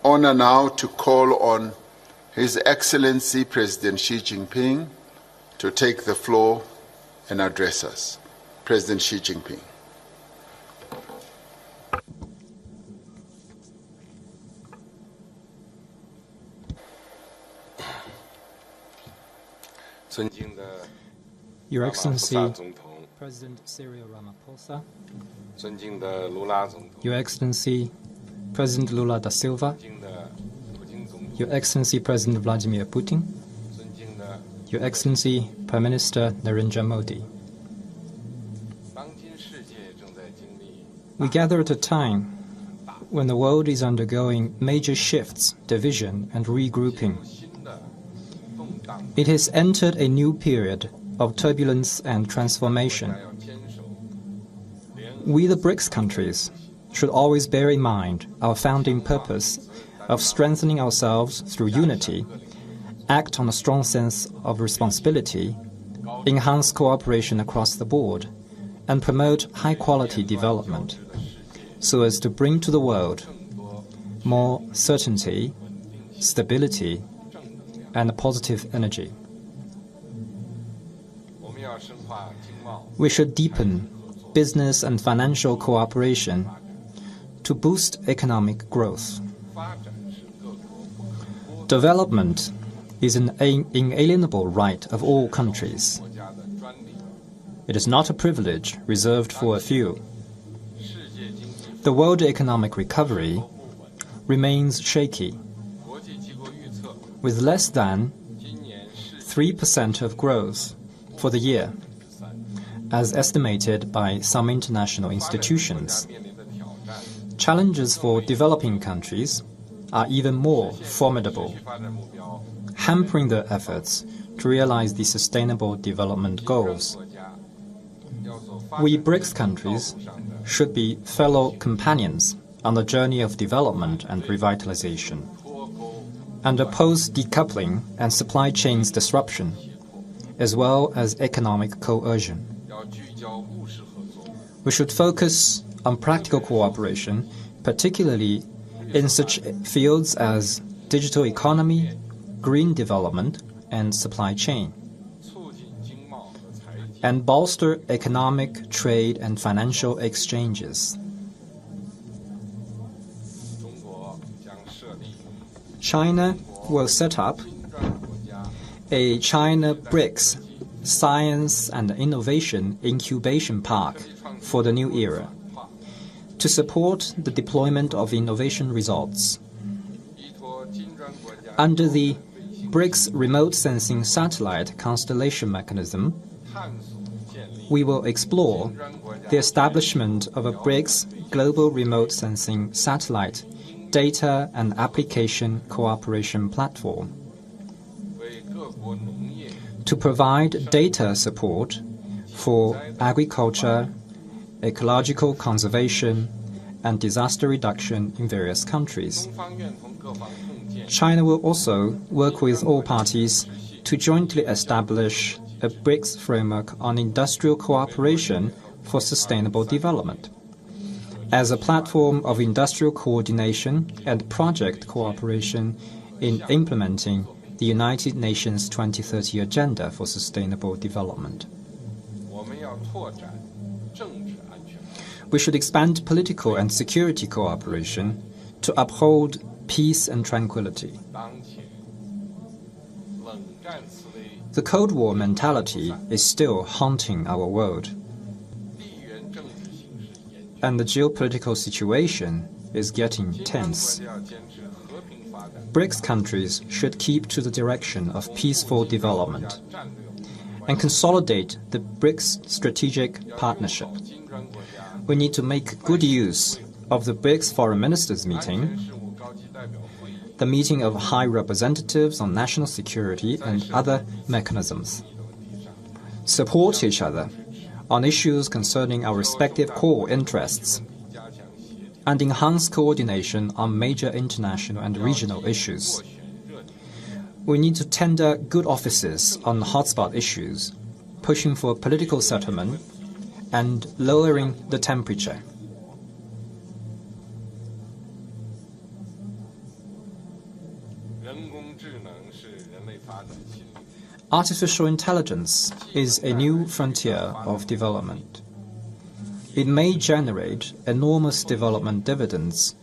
honor now to call on His Excellency President Xi Jinping to take the floor and address us. President Xi Jinping. Your Excellency, President Cyril Ramaphosa, Your Excellency, President Lula da Silva, Your Excellency, President Vladimir Putin, Your Excellency, Prime Minister Narendra Modi. We gather at a time when the world is undergoing major shifts, division, and regrouping. It has entered a new period of turbulence and transformation. We, the BRICS countries, should always bear in mind our founding purpose of strengthening ourselves through unity, act on a strong sense of responsibility, enhance cooperation across the board, and promote high-quality development, so as to bring to the world more certainty, stability, and positive energy. We should deepen business and financial cooperation to boost economic growth. Development is an inalienable right of all countries. It is not a privilege reserved for a few. The world economic recovery remains shaky, with less than 3% of growth for the year, as estimated by some international institutions. Challenges for developing countries are even more formidable, hampering their efforts to realize the Sustainable Development Goals. We BRICS countries should be fellow companions on the journey of development and revitalization, and oppose decoupling and supply chains disruption, as well as economic coercion. We should focus on practical cooperation, particularly in such fields as digital economy, green development, and supply chain, and bolster economic, trade, and financial exchanges. China will set up a China BRICS Science and Innovation Incubation Park for the new era to support the deployment of innovation results. Under the BRICS Remote Sensing Satellite Constellation Mechanism, we will explore the establishment of a BRICS Global Remote Sensing Satellite Data and Application Cooperation Platform to provide data support for agriculture, ecological conservation, and disaster reduction in various countries. China will also work with all parties to jointly establish a BRICS framework on industrial cooperation for sustainable development as a platform of industrial coordination and project cooperation in implementing the United Nations 2030 Agenda for Sustainable Development. We should expand political and security cooperation to uphold peace and tranquility. The Cold War mentality is still haunting our world, and the geopolitical situation is getting tense. BRICS countries should keep to the direction of peaceful development and consolidate the BRICS strategic partnership. We need to make good use of the BRICS Foreign Ministers meeting, the meeting of high representatives on national security and other mechanisms. Support each other on issues concerning our respective core interests, and enhance coordination on major international and regional issues. We need to tender good offices on hotspot issues, pushing for political settlement and lowering the temperature. Artificial intelligence is a new frontier of development. It may generate enormous development dividends,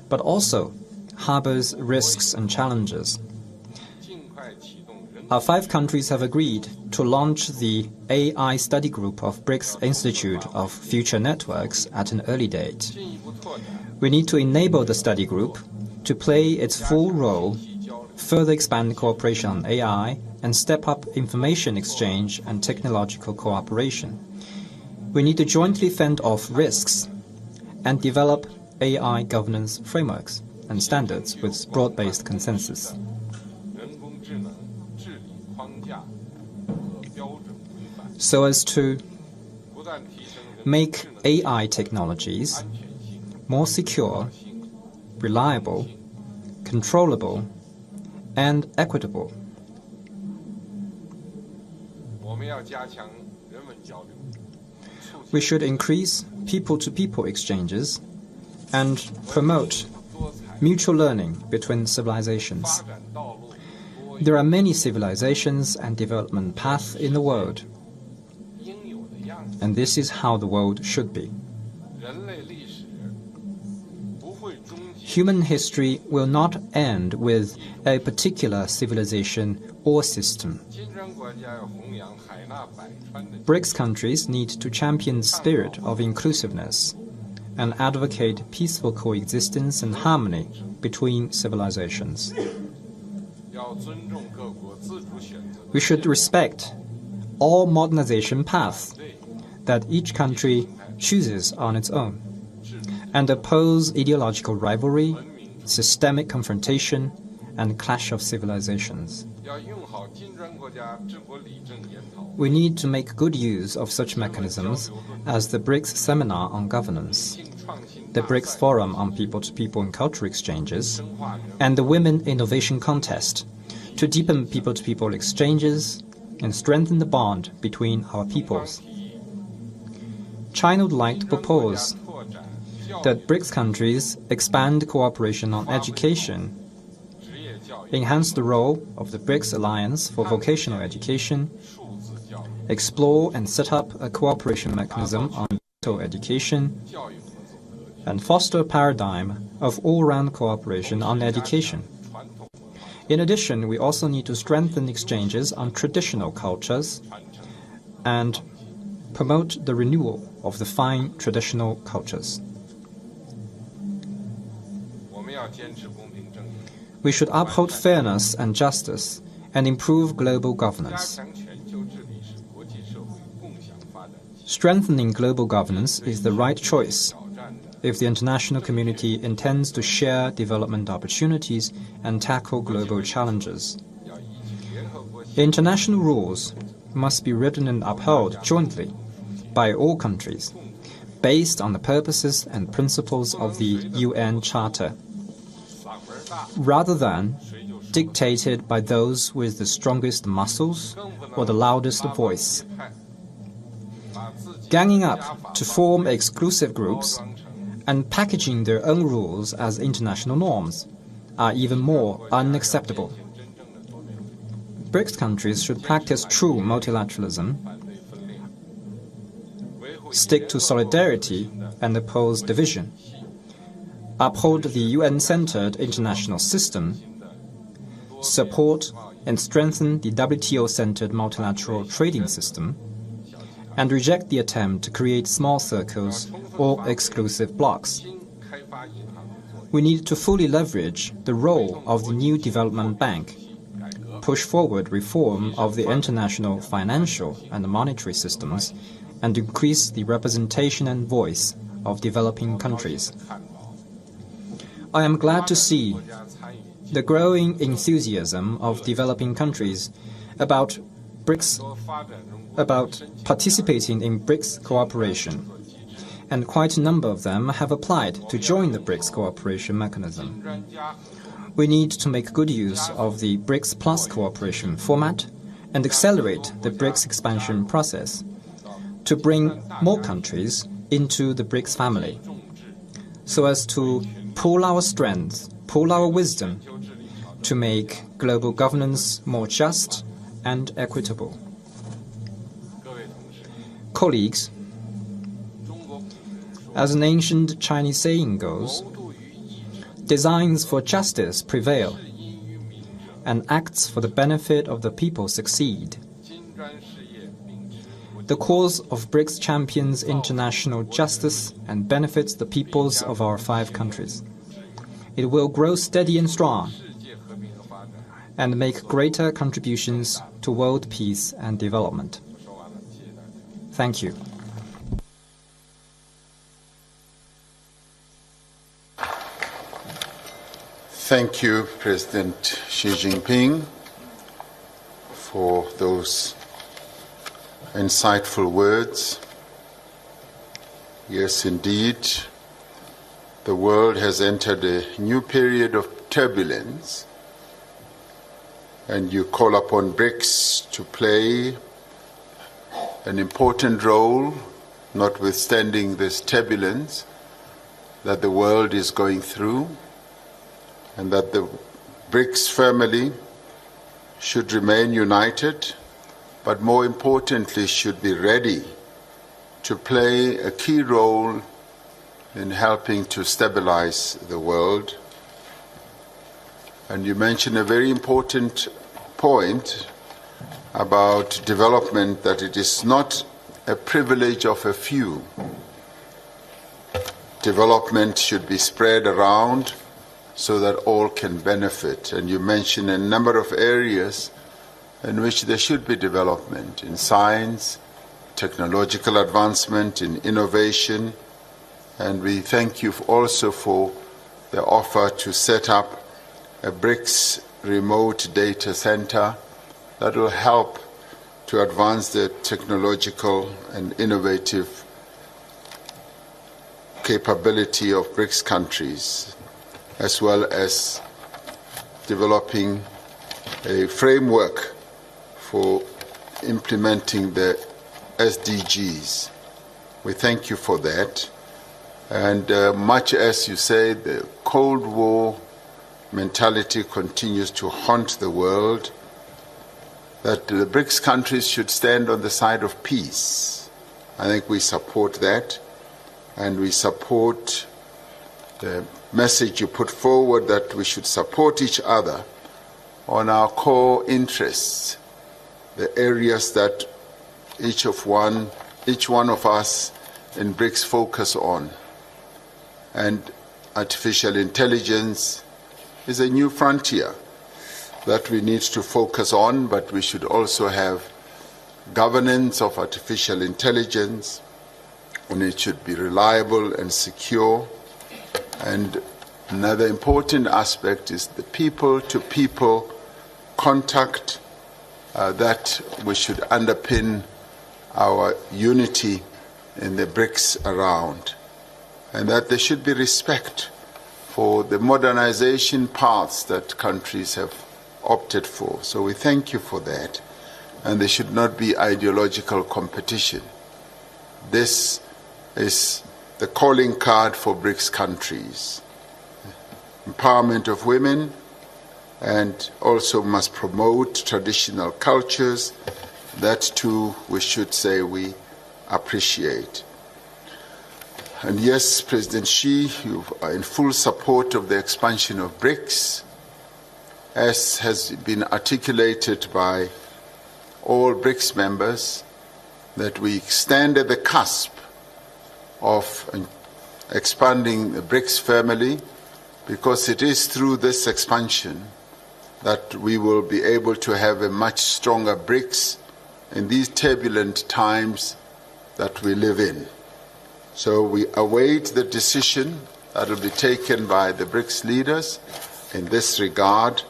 but also harbors risks and challenges. Our 5 countries have agreed to launch the AI study group of BRICS Institute of Future Networks at an early date. We need to enable the study group to play its full role, further expand cooperation on AI, and step up information exchange and technological cooperation. We need to jointly fend off risks and develop AI governance frameworks and standards with broad-based consensus. So as to make AI technologies more secure, reliable, controllable, and equitable. We should increase people-to-people exchanges and promote mutual learning between civilizations. There are many civilizations and development paths in the world, and this is how the world should be. Human history will not end with a particular civilization or system. BRICS countries need to champion the spirit of inclusiveness and advocate peaceful coexistence and harmony between civilizations. We should respect all modernization paths that each country chooses on its own, and oppose ideological rivalry, systemic confrontation, and clash of civilizations. We need to make good use of such mechanisms as the BRICS Seminar on Governance, the BRICS Forum on People-to-People and Cultural Exchanges, and the Women Innovation Contest to deepen people-to-people exchanges and strengthen the bond between our peoples. China would like to propose that BRICS countries expand cooperation on education, enhance the role of the BRICS Alliance for Vocational Education, explore and set up a cooperation mechanism on digital education, and foster a paradigm of all-round cooperation on education. In addition, we also need to strengthen exchanges on traditional cultures and promote the renewal of the fine traditional cultures. We should uphold fairness and justice and improve global governance. Strengthening global governance is the right choice if the international community intends to share development opportunities and tackle global challenges. International rules must be written and upheld jointly by all countries, based on the purposes and principles of the UN Charter, rather than dictated by those with the strongest muscles or the loudest voice. Ganging up to form exclusive groups and packaging their own rules as international norms are even more unacceptable. BRICS countries should practice true multilateralism, stick to solidarity, and oppose division, uphold the UN-centered international system, support and strengthen the WTO-centered multilateral trading system, and reject the attempt to create small circles or exclusive blocs. We need to fully leverage the role of the new development bank, push forward reform of the international financial and monetary systems, and increase the representation and voice of developing countries. I am glad to see the growing enthusiasm of developing countries about participating in BRICS cooperation, and quite a number of them have applied to join the BRICS cooperation mechanism. We need to make good use of the BRICS Plus cooperation format and accelerate the BRICS expansion process to bring more countries into the BRICS family, so as to pool our strength, pool our wisdom, to make global governance more just and equitable. Colleagues, as an ancient Chinese saying goes, designs for justice prevail, and acts for the benefit of the people succeed. The cause of BRICS champions international justice and benefits the peoples of our 5 countries. It will grow steady and strong and make greater contributions to world peace and development. Thank you. Thank you, President Xi Jinping, for those insightful words. Yes, indeed, the world has entered a new period of turbulence, and you call upon BRICS to play an important role, notwithstanding this turbulence that the world is going through, and that the BRICS family should remain united, but more importantly should be ready to play a key role in helping to stabilize the world. And you mentioned a very important point about development, that it is not a privilege of a few. Development should be spread around so that all can benefit. And you mentioned a number of areas in which there should be development: in science, technological advancement, in innovation. And we thank you also for the offer to set up a BRICS remote data center that will help to advance the technological and innovative capability of BRICS countries, as well as developing a framework for implementing the SDGs. We thank you for that. And much as you say, the Cold War mentality continues to haunt the world, that the BRICS countries should stand on the side of peace. I think we support that, and we support the message you put forward that we should support each other on our core interests, the areas that each one of us in BRICS focus on. And artificial intelligence is a new frontier that we need to focus on, but we should also have governance of artificial intelligence, and it should be reliable and secure. And another important aspect is the people-to-people contact that we should underpin our unity in the BRICS around, and that there should be respect for the modernization paths that countries have opted for. So we thank you for that, and there should not be ideological competition. This is the calling card for BRICS countries. Empowerment of women, and also must promote traditional cultures. That too, we should say we appreciate. And yes, President Xi, you are in full support of the expansion of BRICS, as has been articulated by all BRICS members, that we stand at the cusp of expanding the BRICS family, because it is through this expansion that we will be able to have a much stronger BRICS in these turbulent times that we live in. So we await the decision that will be taken by the BRICS leaders in this regard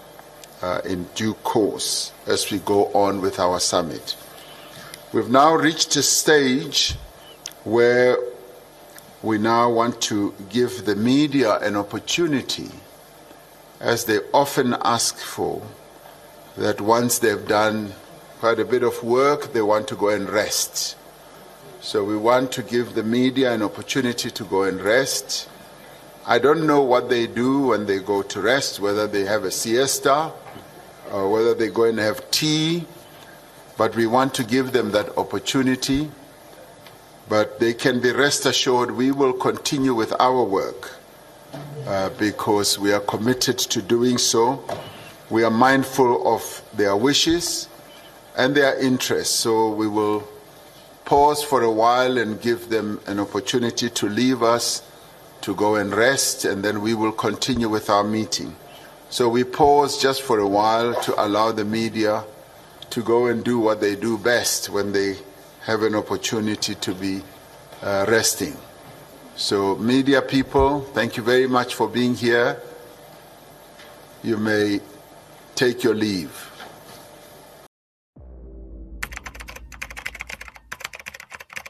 in due course as we go on with our summit. We've now reached a stage where we now want to give the media an opportunity, as they often ask for, that once they've done quite a bit of work, they want to go and rest. So we want to give the media an opportunity to go and rest I don't know what they do when they go to rest, whether they have a siesta or whether they go and have tea, but we want to give them that opportunity. But they can be rest assured we will continue with our work because we are committed to doing so. We are mindful of their wishes and their interests, so we will pause for a while and give them an opportunity to leave us, to go and rest, and then we will continue with our meeting. So we pause just for a while to allow the media to go and do what they do best when they have an opportunity to be resting. So media people, thank you very much for being here. You may take your leave.